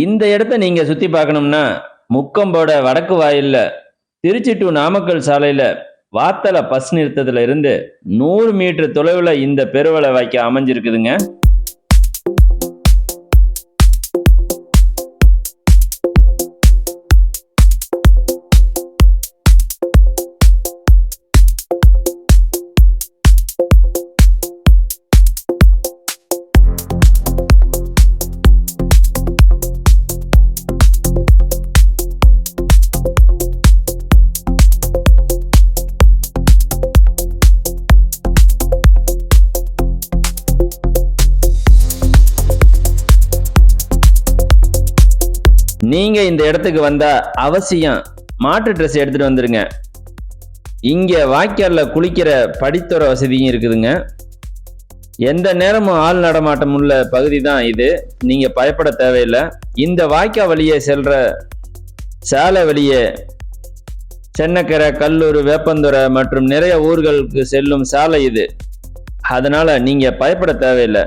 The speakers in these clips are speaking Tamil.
இந்த இடத்த நீங்க சுத்தி பார்க்கணும்னா, முக்கம்போட வடக்கு வாயில்ல திருச்சி டு நாமக்கல் சாலையில வாத்தல பஸ் நிறுத்தத்துல இருந்து 100 மீட்டர் தொலைவுல இந்த பெருவள வாய்க்கா அமைஞ்சிருக்குதுங்க. நீங்க இந்த இடத்துக்கு வந்தா அவசியம் மாட்டு ட்ரெஸ் எடுத்துட்டு வந்துருங்க. இங்க வாய்க்கால்ல குளிக்கிற படித்துறை வசதியும் இருக்குதுங்க. எந்த நேரமும் ஆள் நடமாட்டம் உள்ள பகுதி தான் இது. நீங்க பயப்பட தேவையில்லை. இந்த வாய்க்கா வழியே செல்ற சாலை வழியே சென்னக்கரை, கல்லூர், வேப்பந்துறை மற்றும் நிறைய ஊர்களுக்கு செல்லும் சாலை இது. அதனால நீங்க பயப்பட தேவையில்லை.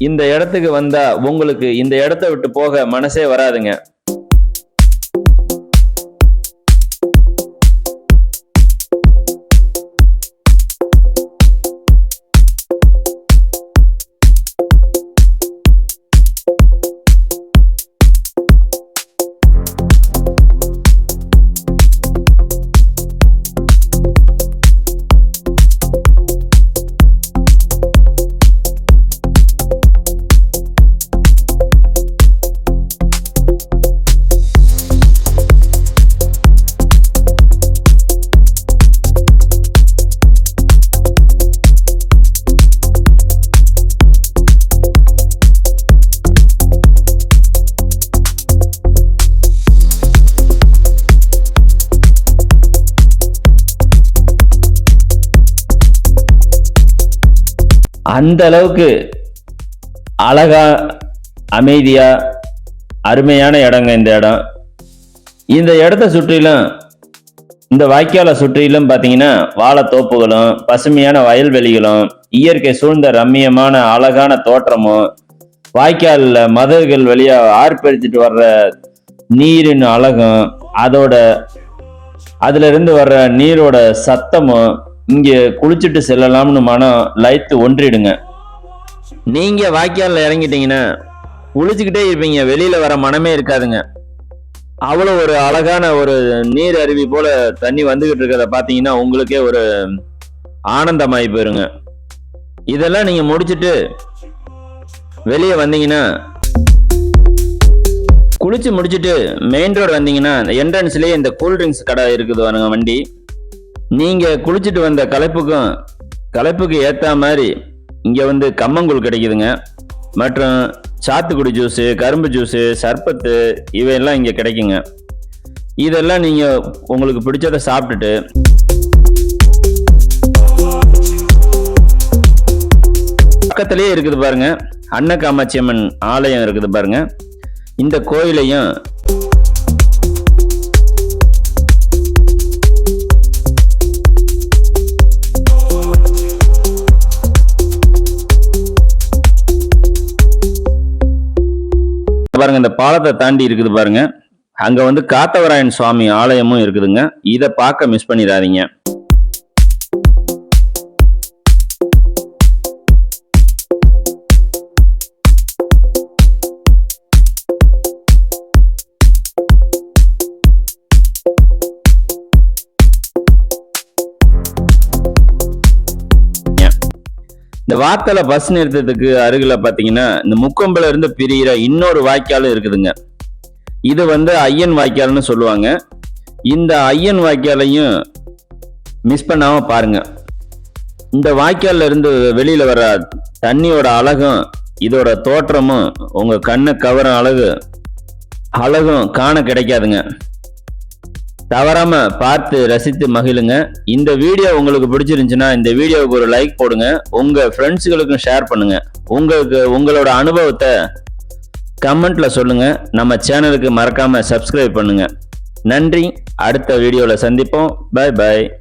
இந்த இடத்துக்கு வந்தா உங்களுக்கு இந்த இடத்தை விட்டு போக மனசே வராதுங்க. அந்த அளவுக்கு அழகா, அமைதியா, அருமையான இடங்க இந்த இடம். இந்த இடத்த சுற்றிலும், இந்த வாய்க்காலை சுற்றிலும் பார்த்தீங்கன்னா வாழைத்தோப்புகளும் பசுமையான வயல்வெளிகளும் இயற்கை சூழ்ந்த ரம்மியமான அழகான தோற்றமும், வாய்க்காலில் மதகுகள் வழியா ஆர்ப்பரிச்சுட்டு வர்ற நீரின் அழகும், அதுல இருந்து வர்ற நீரோட சத்தமும் இங்க குளிச்சுட்டு செல்லலாம்னு மனம் லைத்து ஒன்றிடுங்க. நீங்க வாய்க்கால்ல இறங்கிட்டீங்கன்னா குளிச்சுக்கிட்டே இருப்பீங்க. வெளியில வர மனமே இருக்காதுங்க. அவ்வளவு ஒரு அழகான ஒரு நீர் அருவி போல தண்ணி வந்துகிட்டு இருக்கிறத பாத்தீங்கன்னா உங்களுக்கே ஒரு ஆனந்தமாயி போயிருங்க. இதெல்லாம் நீங்க முடிச்சுட்டு வெளியே வந்தீங்கன்னா, குளிச்சு முடிச்சுட்டு மெயின் ரோடு வந்தீங்கன்னா என்ட்ரன்ஸ்லயே இந்த கூல்ட்ரிங்க்ஸ் கடை இருக்குது பாருங்க வண்டி. நீங்க குளிச்சுட்டு வந்த களைப்புக்கு ஏத்த மாதிரி இங்க வந்து கம்மங்கூழ் கிடைக்குதுங்க. மற்றும் சாத்துக்குடி ஜூஸு, கரும்பு ஜூஸு, சர்பத்து இவையெல்லாம் இங்க கிடைக்குங்க. இதெல்லாம் நீங்க உங்களுக்கு பிடிச்சதை சாப்பிட்டுட்டு பக்கத்திலேயே இருக்குது பாருங்க அன்னகாமாட்சி அம்மன் ஆலயம் இருக்குது பாருங்க. இந்த கோயிலையும் பாருங்க, இந்த பாலத்தை தாண்டி இருக்குது பாருங்க, அங்க வந்து காத்தவராயன் சுவாமி ஆலயமும் இருக்குதுங்க. இதை பார்க்க மிஸ் பண்ணிடாதீங்க. இந்த வாத்தலை பஸ் நிறுத்தத்துக்கு அருகில பாத்தீங்கன்னா இந்த முக்கொம்புல இருந்து பிரியிற இன்னொரு வாய்க்காலும் இருக்குதுங்க. இது ஐயன் வாய்க்கால்னு சொல்லுவாங்க. இந்த ஐயன் வாய்க்காலையும் மிஸ் பண்ணாம பாருங்க. இந்த வாய்க்கால்ல இருந்து வெளியில வர தண்ணியோட அழகும் இதோட தோற்றமும் உங்க கண்ணை கவரும் அழகும் காண கிடைக்காதுங்க. தவறாம பார்த்து ரசித்து மகிழுங்க. இந்த வீடியோ உங்களுக்கு பிடிச்சிருந்துச்சுன்னா இந்த வீடியோவுக்கு ஒரு லைக் போடுங்க. உங்க ஃப்ரெண்ட்ஸுகளுக்கும் ஷேர் பண்ணுங்க. உங்களோட அனுபவத்தை கமெண்ட்ல சொல்லுங்க. நம்ம சேனலுக்கு மறக்காம சப்ஸ்கிரைப் பண்ணுங்க. நன்றி. அடுத்த வீடியோல சந்திப்போம். Bye by.